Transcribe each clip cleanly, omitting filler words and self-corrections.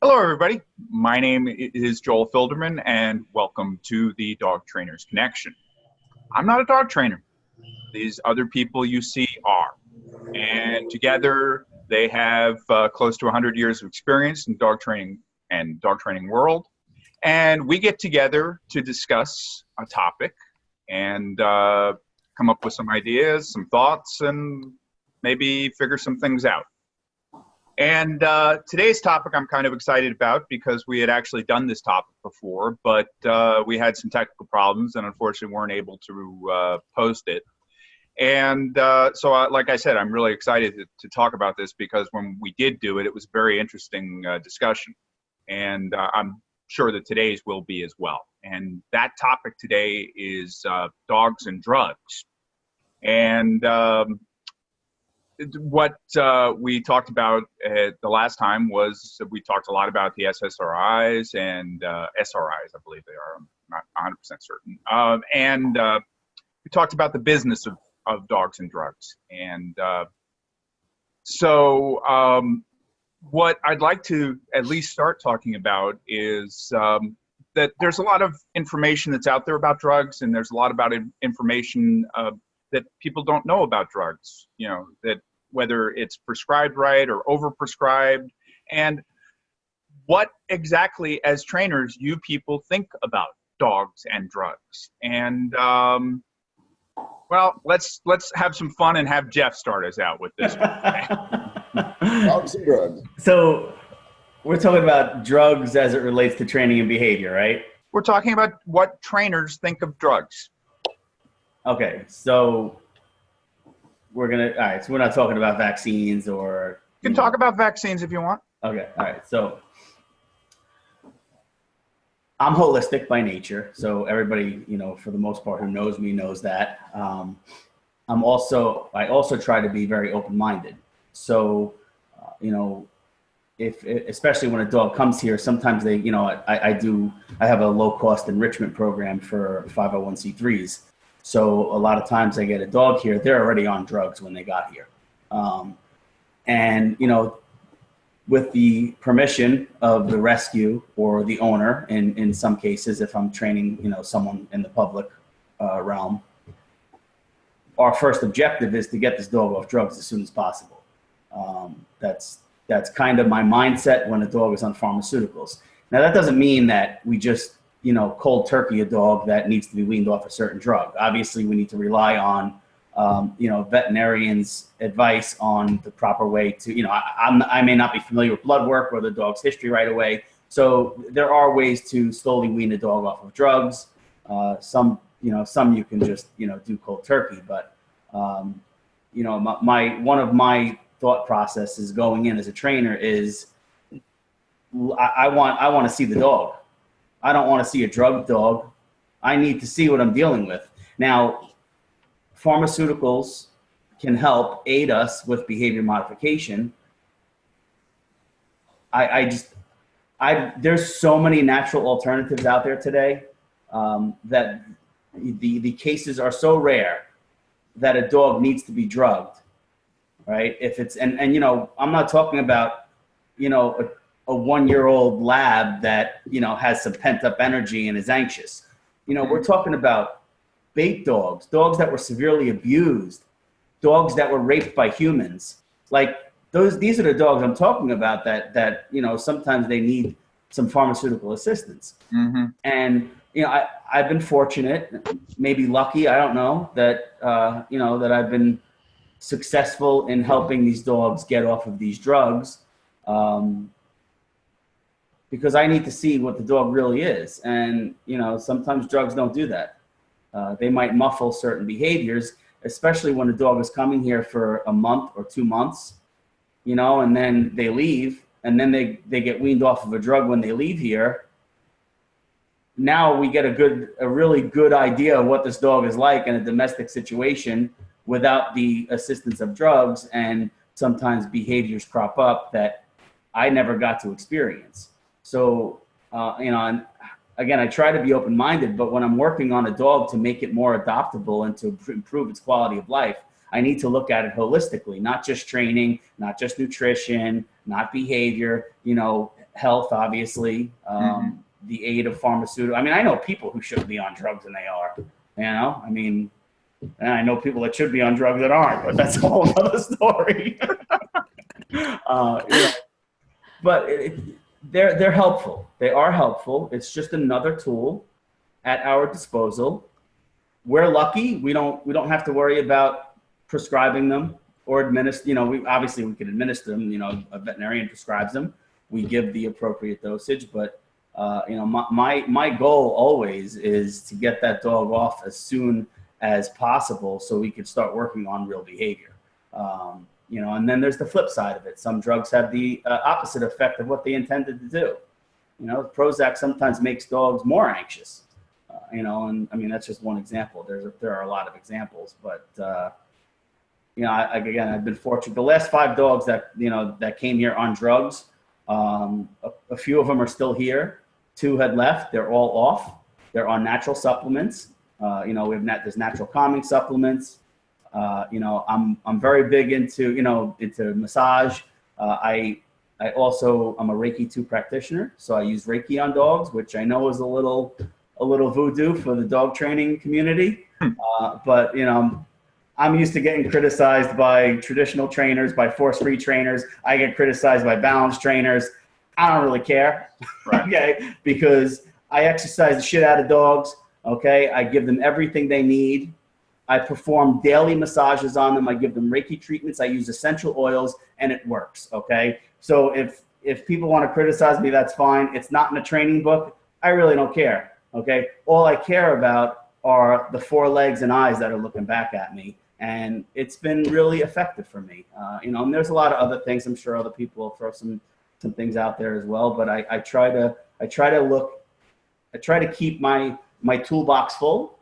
Hello, everybody. My name is Joel Filderman, and welcome to the Dog Trainers Connection. I'm not a dog trainer. These other people you see are. And together, they have close to 100 years of experience in dog training and dog training world. And we get together to discuss a topic and come up with some ideas, some thoughts, and maybe figure some things out. And today's topic I'm kind of excited about because we had actually done this topic before, but we had some technical problems and unfortunately weren't able to post it. And so, like I said, I'm really excited to talk about this because when we did do it, it was a very interesting discussion. And I'm sure that today's will be as well. And that topic today is dogs and drugs. And what we talked about the last time was we talked a lot about the SSRIs and SRIs, I believe they are. I'm not 100% certain. And we talked about the business of dogs and drugs. And so what I'd like to at least start talking about is that there's a lot of information that's out there about drugs, and there's a lot about information that people don't know about drugs, you know, that whether it's prescribed right or overprescribed, and what exactly as trainers you people think about dogs and drugs. And well, let's have some fun and have Jeff start us out with this one. Dogs and drugs. So we're talking about drugs as it relates to training and behavior, right? We're talking about what trainers think of drugs. Okay, so all right, so we're not talking about vaccines or... You can talk about vaccines if you want. Okay, all right, so I'm holistic by nature, so everybody, you know, for the most part who knows me knows that. I also try to be very open-minded. So, you know, especially when a dog comes here, sometimes they, you know, I have a low-cost enrichment program for 501c3s. So a lot of times I get a dog here, they're already on drugs when they got here. And, you know, with the permission of the rescue or the owner, in some cases, if I'm training, you know, someone in the public realm, our first objective is to get this dog off drugs as soon as possible. That's kind of my mindset when a dog is on pharmaceuticals. Now, that doesn't mean that we just, you know, cold turkey a dog that needs to be weaned off a certain drug. Obviously, we need to rely on, you know, veterinarians' advice on the proper way to, you know, I may not be familiar with blood work or the dog's history right away. So there are ways to slowly wean a dog off of drugs. Some you can just, you know, do cold turkey. But, you know, one of my thought processes going in as a trainer is I want to see the dog. I don't want to see a drugged dog. I need to see what I'm dealing with. Now, pharmaceuticals can help aid us with behavior modification. There's so many natural alternatives out there today that the cases are so rare that a dog needs to be drugged, right? If it's, and you know, I'm not talking about, you know, a 1-year-old lab that, you know, has some pent up energy and is anxious. You know, we're talking about bait dogs that were severely abused, dogs that were raped by humans. Like these are the dogs I'm talking about that, you know, sometimes they need some pharmaceutical assistance. Mm-hmm. And, you know, I've been fortunate, maybe lucky, I don't know, that, you know, that I've been successful in helping these dogs get off of these drugs. Because I need to see what the dog really is. And, you know, sometimes drugs don't do that. They might muffle certain behaviors, especially when a dog is coming here for a month or 2 months, you know, and then they leave, and then they get weaned off of a drug when they leave here. Now we get a really good idea of what this dog is like in a domestic situation without the assistance of drugs, and sometimes behaviors crop up that I never got to experience. So, you know, and again, I try to be open-minded, but when I'm working on a dog to make it more adoptable and to improve its quality of life, I need to look at it holistically, not just training, not just nutrition, not behavior, you know, health, obviously, the aid of pharmaceutical. I mean, I know people who shouldn't be on drugs and they are, I mean, and I know people that should be on drugs that aren't, but that's a whole other story. But they're helpful. They are helpful. It's just another tool at our disposal. We're lucky. We don't have to worry about prescribing them or administer. We can administer them. A veterinarian prescribes them. We give the appropriate dosage, but my goal always is to get that dog off as soon as possible so we could start working on real behavior. And then there's the flip side of it. Some drugs have the opposite effect of what they intended to do. Prozac sometimes makes dogs more anxious. And I mean, that's just one example. There are a lot of examples, but I've been fortunate. The last 5 dogs that came here on drugs, a few of them are still here. 2 had left. They're all off. They're on natural supplements. There's natural calming supplements. I'm very big into massage. I'm a Reiki 2 practitioner, so I use Reiki on dogs, which I know is a little voodoo for the dog training community. But I'm used to getting criticized by traditional trainers, by force-free trainers. I get criticized by balance trainers. I don't really care, right. Okay, because I exercise the shit out of dogs. Okay, I give them everything they need. I perform daily massages on them. I give them Reiki treatments. I use essential oils, and it works. Okay, so if people want to criticize me, that's fine. It's not in a training book. I really don't care. Okay, all I care about are the 4 legs and eyes that are looking back at me, and it's been really effective for me. And there's a lot of other things. I'm sure other people will throw some things out there as well, but I try to keep my toolbox full.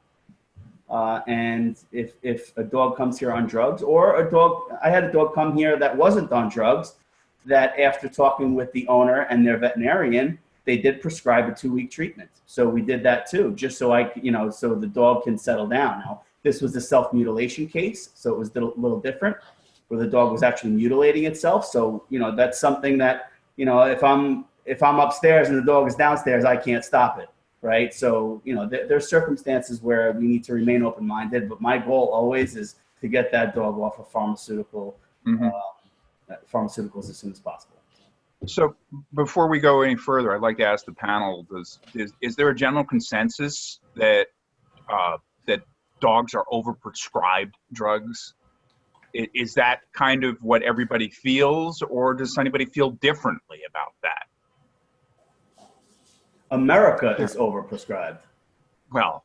And if a dog comes here on drugs, or I had a dog come here that wasn't on drugs, that after talking with the owner and their veterinarian, they did prescribe a 2-week treatment. So we did that too, just so so the dog can settle down. Now, this was a self-mutilation case, so it was a little different, where the dog was actually mutilating itself. So, that's something that, if I'm upstairs and the dog is downstairs, I can't stop it. Right. So, there's circumstances where we need to remain open-minded, but my goal always is to get that dog off of pharmaceuticals as soon as possible. So before we go any further, I'd like to ask the panel, is there a general consensus that dogs are overprescribed drugs? Is that kind of what everybody feels, or does anybody feel differently about that? America is overprescribed. Well,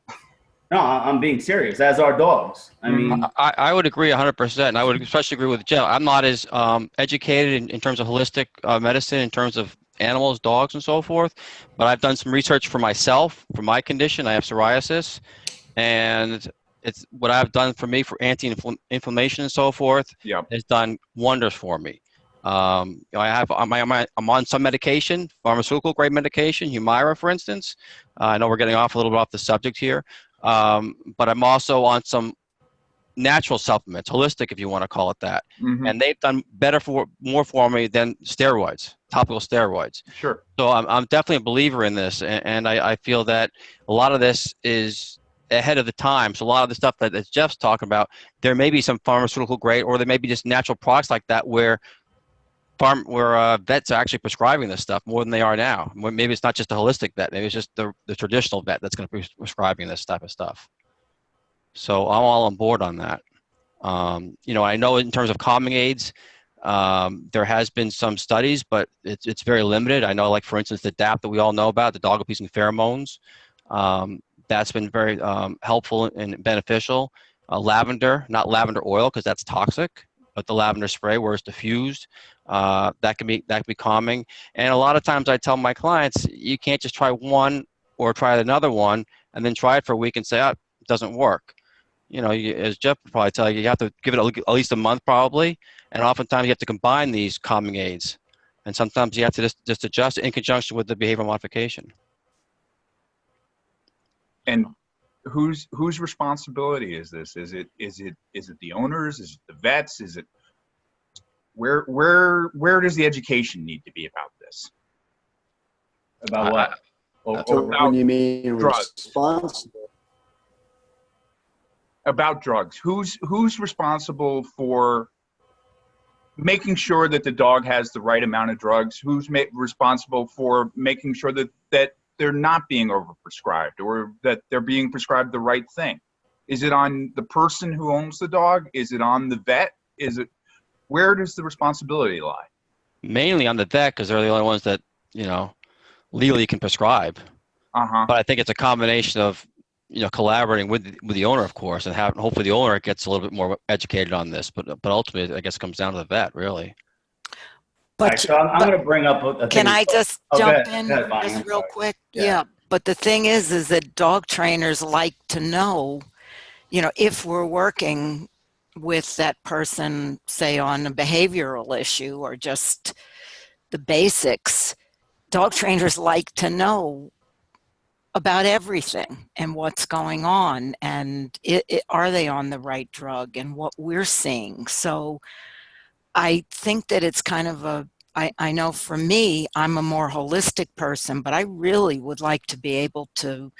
no, I'm being serious, as are dogs. I mean, I would agree 100%. And I would especially agree with Jeff. I'm not as educated in terms of holistic medicine, in terms of animals, dogs, and so forth. But I've done some research for myself, for my condition. I have psoriasis, and it's what I've done for me for anti-inflammation and so forth. Yeah, has done wonders for me. I'm on some medication, pharmaceutical grade medication, Humira, for instance. I know we're getting off a little bit off the subject here, but I'm also on some natural supplements, holistic, if you want to call it that. And they've done more for me than steroids, topical steroids. Sure. So I'm definitely a believer in this, and I feel that a lot of this is ahead of the time. So a lot of the stuff that Jeff's talking about, there may be some pharmaceutical grade, or there may be just natural products like that where vets are actually prescribing this stuff more than they are now. Maybe it's not just a holistic vet. Maybe it's just the traditional vet that's going to be prescribing this type of stuff. So I'm all on board on that. I know in terms of calming aids, there has been some studies, but it's very limited. I know, like, for instance, the DAP that we all know about, the dog-appeasing pheromones, that's been very helpful and beneficial. Lavender, not lavender oil, because that's toxic, but the lavender spray where it's diffused, that can be calming. And a lot of times I tell my clients, you can't just try one or try another one and then try it for a week and say, oh, it doesn't work. As Jeff would probably tell you, you have to give it at least a month probably, and oftentimes you have to combine these calming aids, and sometimes you have to just adjust in conjunction with the behavioral modification. And whose responsibility is this? Is it the owners? Is it the vets? Is it where does the education need to be about this? About what? So about when you mean drugs. responsible, About drugs. Who's responsible for making sure that the dog has the right amount of drugs? Who's responsible for making sure that they're not being overprescribed, or that they're being prescribed the right thing? Is it on the person who owns the dog? Is it on the vet? Where does the responsibility lie? Mainly on the vet, because they're the only ones that, legally can prescribe. But I think it's a combination of, collaborating with the owner, of course, and hopefully the owner gets a little bit more educated on this. But ultimately, I guess it comes down to the vet, really. But, right, so I'm going to bring up a thing. Can I just jump in go ahead, Bonnie, just real quick? Yeah. But the thing is that dog trainers like to know, if we're working with that person, say on a behavioral issue or just the basics, dog trainers like to know about everything and what's going on, and are they on the right drug and what we're seeing. So I think that it's kind of I know for me, I'm a more holistic person, but I really would like to be able to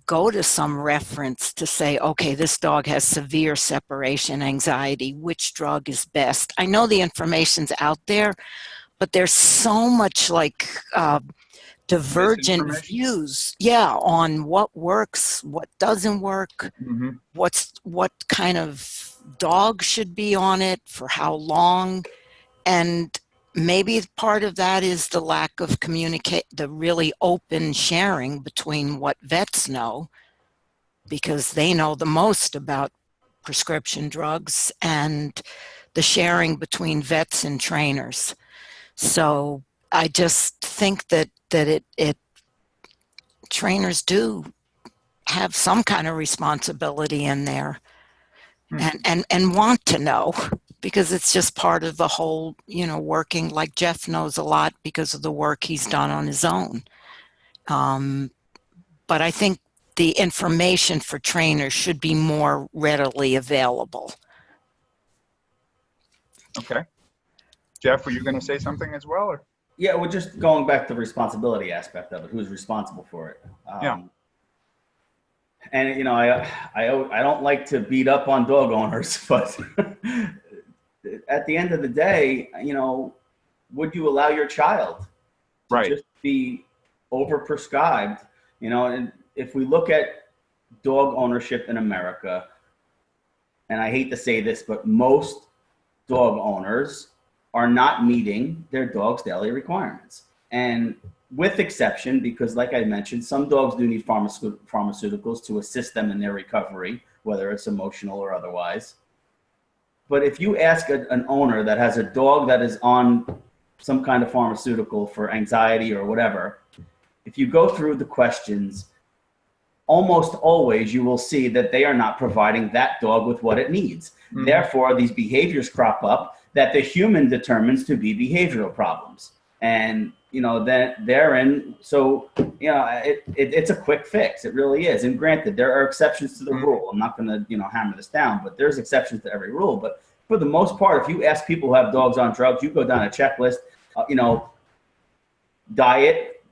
go to some reference to say, okay, this dog has severe separation anxiety, which drug is best? I know the information's out there, but there's so much divergent views, on what works, what doesn't work, what kind of dog should be on it for how long, and maybe part of that is the lack of the really open sharing between what vets know, because they know the most about prescription drugs, and the sharing between vets and trainers. So I just think that trainers do have some kind of responsibility in there, and want to know, because it's just part of the whole, working. Like Jeff knows a lot because of the work he's done on his own. But I think the information for trainers should be more readily available. Okay. Jeff, were you going to say something as well? Or? Yeah, we're just going back to the responsibility aspect of it. Who's responsible for it? And I don't like to beat up on dog owners, but at the end of the day, would you allow your child to just be overprescribed? And if we look at dog ownership in America, and I hate to say this, but most dog owners are not meeting their dog's daily requirements. And with exception, because like I mentioned, some dogs do need pharmaceuticals to assist them in their recovery, whether it's emotional or otherwise. But if you ask an owner that has a dog that is on some kind of pharmaceutical for anxiety or whatever, if you go through the questions, almost always you will see that they are not providing that dog with what it needs. Therefore, these behaviors crop up that the human determines to be behavioral problems. And, that therein, so, it's a quick fix. It really is. And granted, there are exceptions to the rule. I'm not going to, hammer this down, but there's exceptions to every rule. But for the most part, if you ask people who have dogs on drugs, you go down a checklist, diet,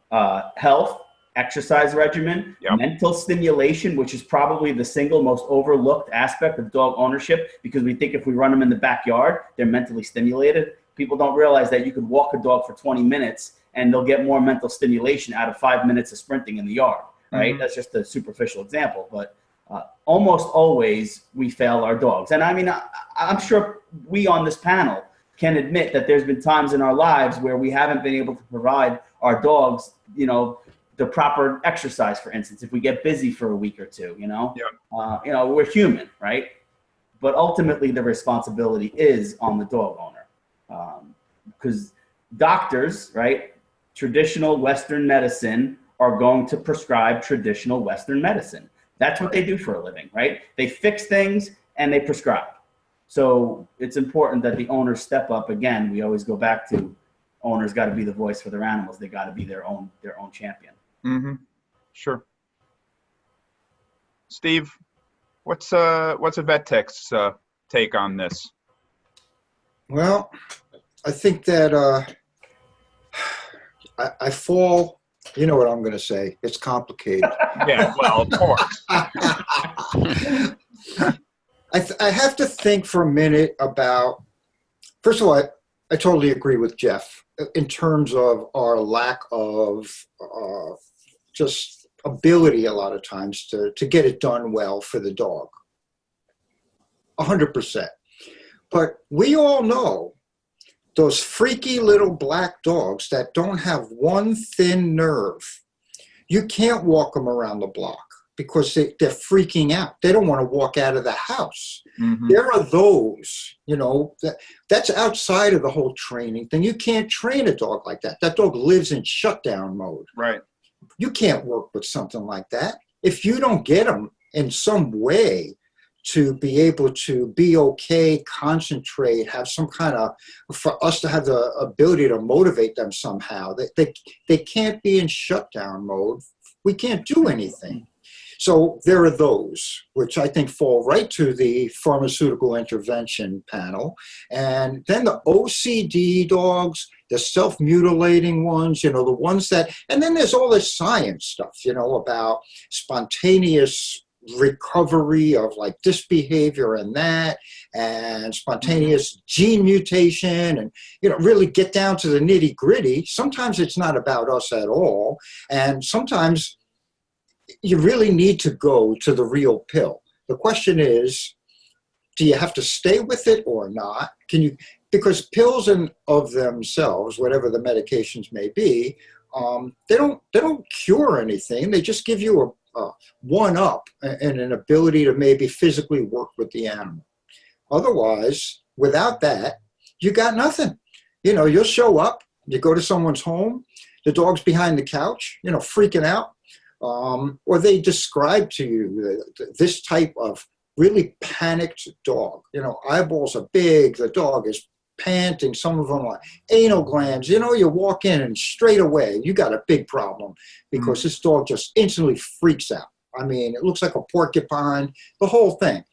health, exercise regimen, mental stimulation, which is probably the single most overlooked aspect of dog ownership, because we think if we run them in the backyard, they're mentally stimulated. People don't realize that you could walk a dog for 20 minutes and they'll get more mental stimulation out of 5 minutes of sprinting in the yard, right? That's just a superficial example, but almost always we fail our dogs. And I mean, I'm sure we on this panel can admit that there's been times in our lives where we haven't been able to provide our dogs, the proper exercise, for instance, if we get busy for a week or two, we're human, right? But ultimately the responsibility is on the dog owner. Because doctors, right, traditional Western medicine are going to prescribe traditional Western medicine. That's what they do for a living, right? They fix things and they prescribe. So it's important that the owners step up. Again, we always go back to owners got to be the voice for their animals. They got to be their own champion. Sure. Steve, what's a vet tech's take on this? Well, I think that I fall, you know what I'm going to say. It's complicated. Yeah, well, of course. I have to think for a minute about, first of all, I totally agree with Jeff in terms of our lack of just ability a lot of times to get it done well for the dog. 100%. But we all know those freaky little black dogs that don't have one thin nerve. You can't walk them around the block because they're freaking out. They don't want to walk out of the house. Mm-hmm. There are those, that's outside of the whole training thing. You can't train a dog like that. That dog lives in shutdown mode. Right. You can't work with something like that. If you don't get them in some way to be able to be okay, concentrate, have some kind of, for us to have the ability to motivate them somehow, they can't be in shutdown mode. We can't do anything. So there are those, which I think fall right to the pharmaceutical intervention panel. And then the OCD dogs, the self-mutilating ones, the ones that, and then there's all this science stuff, about spontaneous recovery of like this behavior and that, and spontaneous gene mutation, and really get down to the nitty gritty. Sometimes it's not about us at all, and sometimes you really need to go to the real pill. The question is, do you have to stay with it or not? Because pills in of themselves, whatever the medications may be, they don't cure anything. They just give you a one up and an ability to maybe physically work with the animal. Otherwise, without that, you got nothing. You'll show up, you go to someone's home, the dog's behind the couch, freaking out, or they describe to you this type of really panicked dog. Eyeballs are big, the dog is panting, some of them are anal glands. You walk in and straight away you got a big problem because this dog just instantly freaks out. I mean, it looks like a porcupine, the whole thing.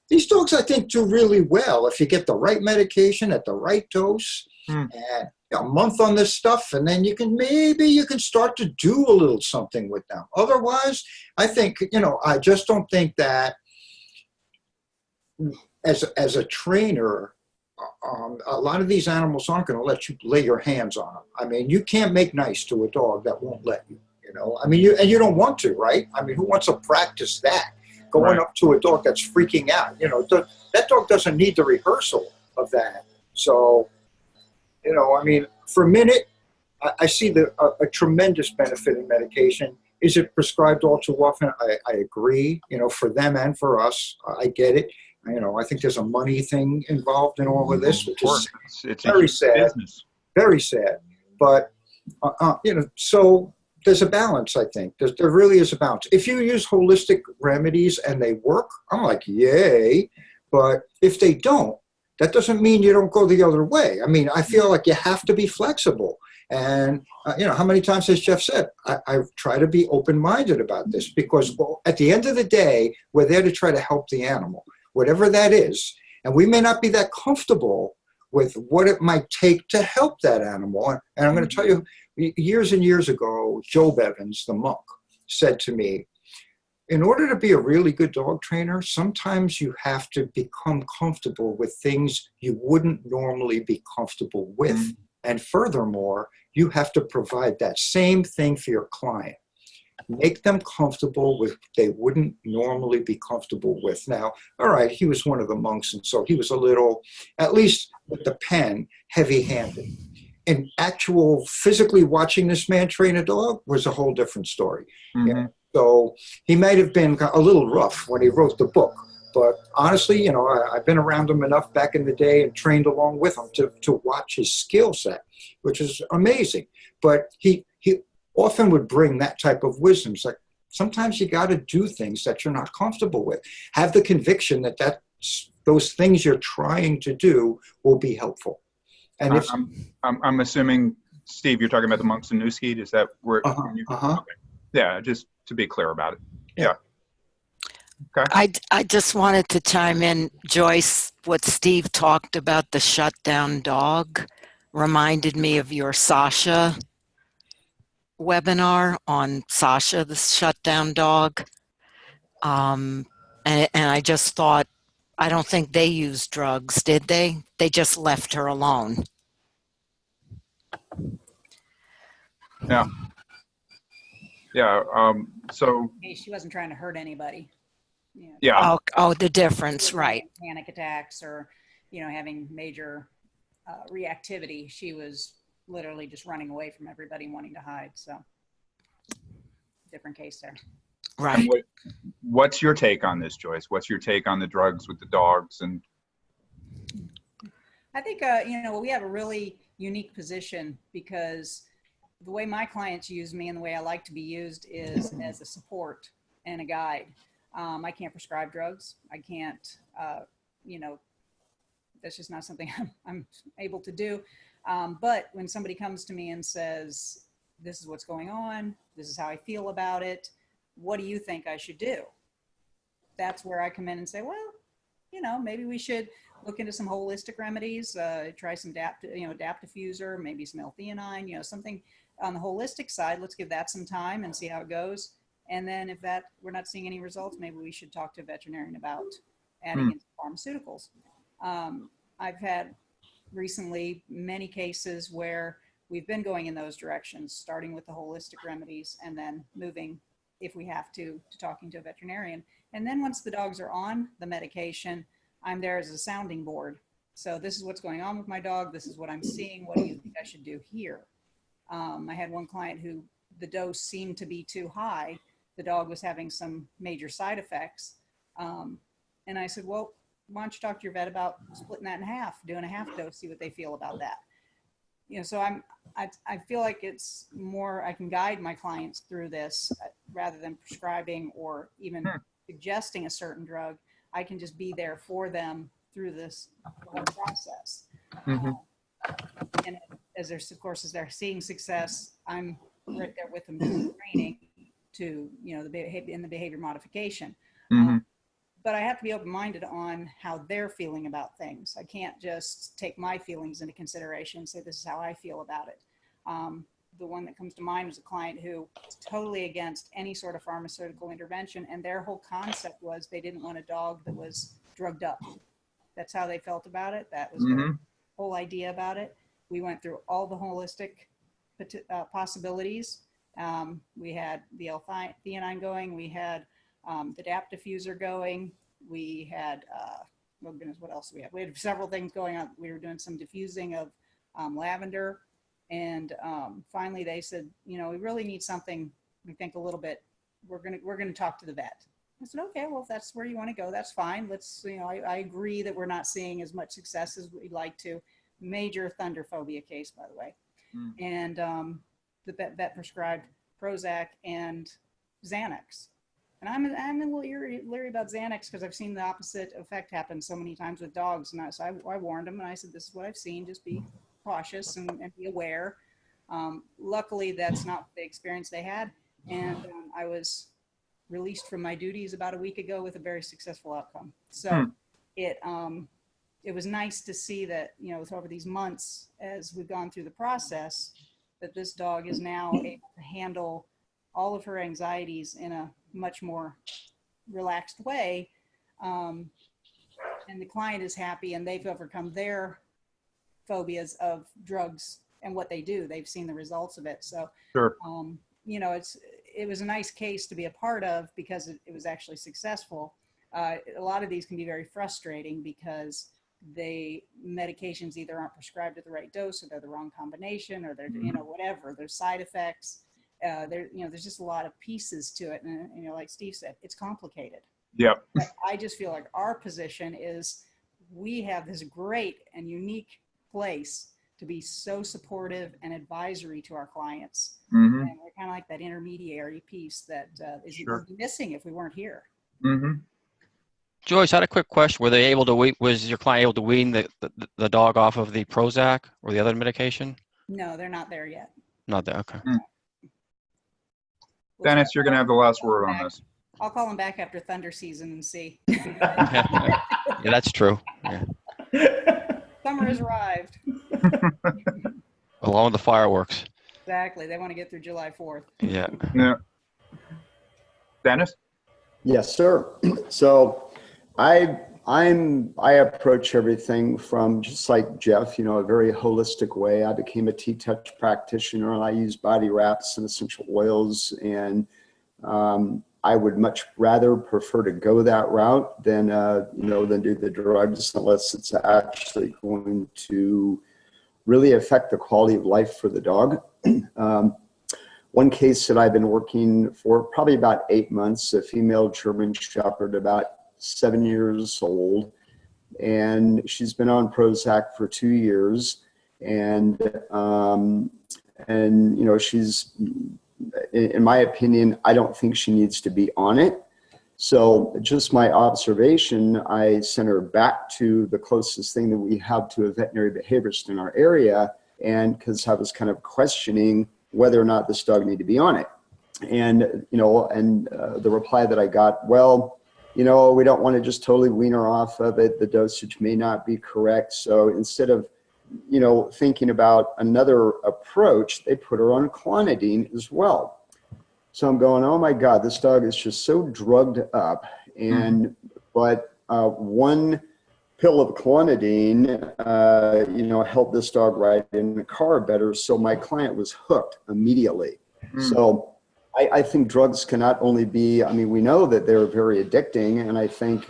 These dogs, I think, do really well if you get the right medication at the right dose and a month on this stuff, and then you can start to do a little something with them. Otherwise, I think, I just don't think that as a trainer, a lot of these animals aren't going to let you lay your hands on them. I mean, you can't make nice to a dog that won't let you, I mean, you don't want to, right? I mean, who wants to practice that? Going up to a dog that's freaking out, that dog doesn't need the rehearsal of that. So, I mean, for a minute, I see a tremendous benefit in medication. Is it prescribed all too often? I agree, for them and for us. I get it. I think there's a money thing involved in all of this, which is it's very sad. Business. Very sad. But, so there's a balance, I think. There really is a balance. If you use holistic remedies and they work, I'm like, yay. But if they don't, that doesn't mean you don't go the other way. I mean, I feel like you have to be flexible. And, how many times has Jeff said, I try to be open-minded about this because at the end of the day, we're there to try to help the animal, whatever that is. And we may not be that comfortable with what it might take to help that animal. And I'm going to tell you, years and years ago, Joe Bevins, the monk, said to me, in order to be a really good dog trainer, sometimes you have to become comfortable with things you wouldn't normally be comfortable with. And furthermore, you have to provide that same thing for your client. Make them comfortable with what they wouldn't normally be comfortable with. Now, all right, he was one of the monks, and so he was a little, at least with the pen, heavy-handed. And actual physically watching this man train a dog was a whole different story. So he might have been a little rough when he wrote the book. But honestly, I've been around him enough back in the day and trained along with him to watch his skill set, which is amazing. But he often would bring that type of wisdom. It's like, sometimes you got to do things that you're not comfortable with. Have the conviction that those things you're trying to do will be helpful. And if, I'm assuming, Steve, you're talking about the monks in Newskeed. Is that where? Okay. Yeah, just to be clear about it. Yeah. Okay. I just wanted to chime in, Joyce. What Steve talked about, the shutdown dog, reminded me of your Sasha webinar on Sasha, the shutdown dog. And I just thought, I don't think they used drugs, did they? They just left her alone. Yeah. Yeah. So. She wasn't trying to hurt anybody. Yeah. Oh, the difference, right? Panic attacks or, having major reactivity. She was literally just running away from everybody and wanting to hide. So, different case there. Right. And what's your take on this, Joyce? What's your take on the drugs with the dogs? And I think, we have a really unique position because the way my clients use me and the way I like to be used is as a support and a guide. I can't prescribe drugs. I can't, that's just not something I'm able to do. But when somebody comes to me and says, this is what's going on, this is how I feel about it, what do you think I should do? That's where I come in and say, well, maybe we should look into some holistic remedies, try some DAP diffuser, maybe some L-theanine, something on the holistic side. Let's give that some time and see how it goes. And then if we're not seeing any results, maybe we should talk to a veterinarian about adding in pharmaceuticals. I've had recently many cases where we've been going in those directions, starting with the holistic remedies and then moving, if we have to talking to a veterinarian. And then once the dogs are on the medication, I'm there as a sounding board. So this is what's going on with my dog. This is what I'm seeing. What do you think I should do here? I had one client who the dose seemed to be too high. The dog was having some major side effects. And I said, well, why don't you talk to your vet about splitting that in half, doing a half dose, see what they feel about that. So I feel like it's more, I can guide my clients through this rather than prescribing or even suggesting a certain drug. I can just be there for them through this whole process. Mm-hmm. And as they're seeing success, I'm right there with them doing training to, the behavior modification. Mm-hmm. But I have to be open-minded on how they're feeling about things. I can't just take my feelings into consideration and say, this is how I feel about it. The one that comes to mind was a client who was totally against any sort of pharmaceutical intervention. And their whole concept was they didn't want a dog that was drugged up. That's how they felt about it. That was their whole idea about it. We went through all the holistic possibilities. We had the L-theanine going. We had the DAP diffuser going. We had, oh goodness, what else do we have? We had several things going on. We were doing some diffusing of lavender. And finally they said, we really need something, we think a little bit, we're gonna talk to the vet. I said, okay, well, if that's where you want to go, that's fine. Let's, I agree that we're not seeing as much success as we'd like to. Major thunder phobia case, by the way. And the vet prescribed Prozac and Xanax. And I'm a little leery about Xanax because I've seen the opposite effect happen so many times with dogs. And so I warned him and I said, this is what I've seen. Just be cautious and be aware. Luckily, that's not the experience they had. And I was released from my duties about a week ago with a very successful outcome. So it was nice to see that, over these months, as we've gone through the process, that this dog is now able to handle all of her anxieties in a much more relaxed way. And the client is happy and they've overcome their phobias of drugs and what they do. They've seen the results of it. So, Sure. It was a nice case to be a part of because it was actually successful. A lot of these can be very frustrating because medications either aren't prescribed at the right dose or they're the wrong combination or they're, whatever, there's side effects. There's just a lot of pieces to it. And, like Steve said, it's complicated. Yep. But I just feel like our position is we have this great and unique place to be so supportive and advisory to our clients. Mm-hmm. And we're kind of like that intermediary piece that is missing if we weren't here. Mm-hmm. Joyce, I had a quick question. Were they able to was your client able to wean the dog off of the Prozac or the other medication? No, they're not there yet. Not there. Okay. Dennis, you're going to have the last word on this. I'll call him back after thunder season and see. Yeah, that's true. Yeah. Summer has arrived. Along with the fireworks. Exactly. They want to get through July 4th. Yeah. Yeah. Dennis? Yes, sir. So I approach everything from, just like Jeff, a very holistic way. I became a TTouch practitioner, and I use body wraps and essential oils, and I would much rather prefer to go that route than than do the drugs, unless it's actually going to really affect the quality of life for the dog. One case that I've been working for probably about 8 months, a female German Shepherd, about 7 years old, and she's been on Prozac for 2 years, and she's, in my opinion, I don't think she needs to be on it. So just my observation, I sent her back to the closest thing that we have to a veterinary behaviorist in our area, and because I was kind of questioning whether or not this dog needed to be on it. And, the reply that I got, well, we don't want to just totally wean her off of it. The dosage may not be correct. So instead of, thinking about another approach, they put her on clonidine as well. So I'm going, oh my God, this dog is just so drugged up. And, but one pill of clonidine, helped this dog ride in the car better. So my client was hooked immediately. So I think drugs can not only be, we know that they're very addicting. And I think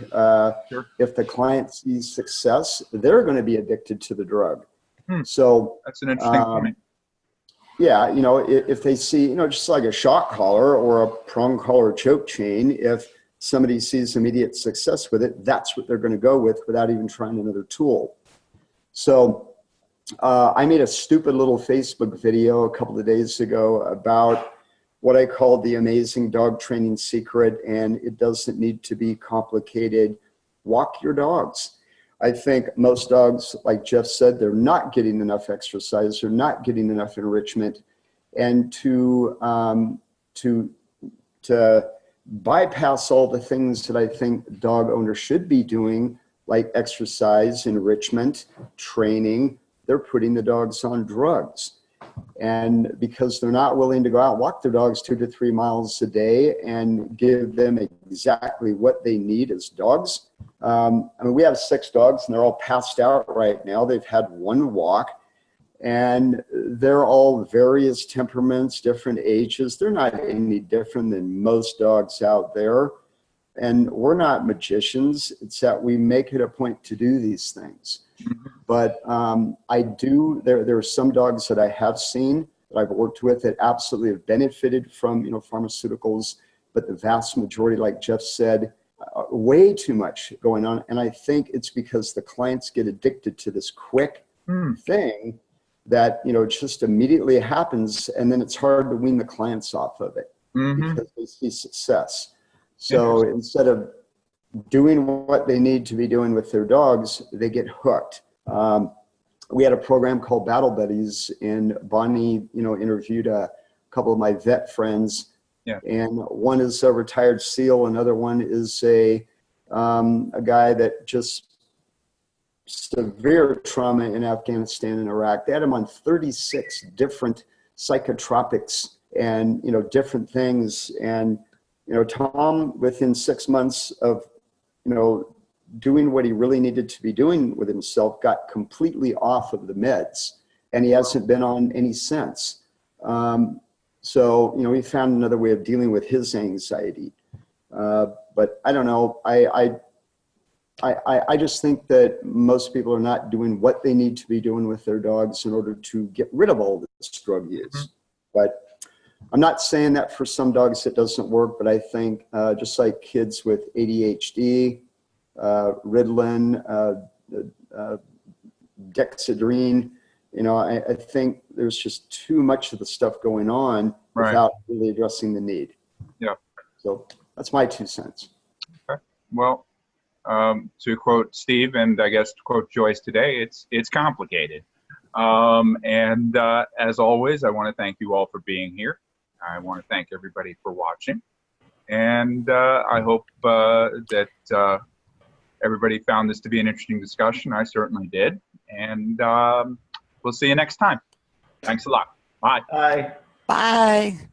if the client sees success, they're going to be addicted to the drug. So that's an interesting point. Yeah, if they see, just like a shock collar or a prong collar choke chain, if somebody sees immediate success with it, that's what they're going to go with without even trying another tool. So I made a stupid little Facebook video a couple of days ago about what I called the amazing dog training secret, and it doesn't need to be complicated. Walk your dogs. I think most dogs, like Jeff said, they're not getting enough exercise, they're not getting enough enrichment, and to bypass all the things that I think dog owners should be doing, like exercise, enrichment, training, they're putting the dogs on drugs. And because they're not willing to go out and walk their dogs 2 to 3 miles a day and give them exactly what they need as dogs. We have 6 dogs and they're all passed out right now. They've had 1 walk, and they're all various temperaments, different ages. They're not any different than most dogs out there. And we're not magicians. It's that we make it a point to do these things. But there are some dogs that I have seen that I've worked with that absolutely have benefited from, pharmaceuticals, but the vast majority, like Jeff said, way too much going on. And I think it's because the clients get addicted to this quick thing that, just immediately happens. And then it's hard to wean the clients off of it because they see success. So instead of doing what they need to be doing with their dogs, they get hooked. We had a program called Battle Buddies, and Bonnie, interviewed a couple of my vet friends. Yeah. And one is a retired SEAL. Another one is a guy that just severe trauma in Afghanistan and Iraq. They had him on 36 different psychotropics and, different things. And, Tom, within 6 months of, doing what he really needed to be doing with himself, got completely off of the meds, and he hasn't been on any since. So, he found another way of dealing with his anxiety. But I don't know. I just think that most people are not doing what they need to be doing with their dogs in order to get rid of all this drug use. But I'm not saying that for some dogs it doesn't work, but I think just like kids with ADHD, Ritalin, Dexedrine, I think there's just too much of the stuff going on without really addressing the need. Yeah. So that's my 2 cents. Okay. Well, to quote Steve, and I guess to quote Joyce today, it's complicated. And as always, I want to thank you all for being here. I want to thank everybody for watching. And I hope that everybody found this to be an interesting discussion. I certainly did. And we'll see you next time. Thanks a lot. Bye. Bye. Bye.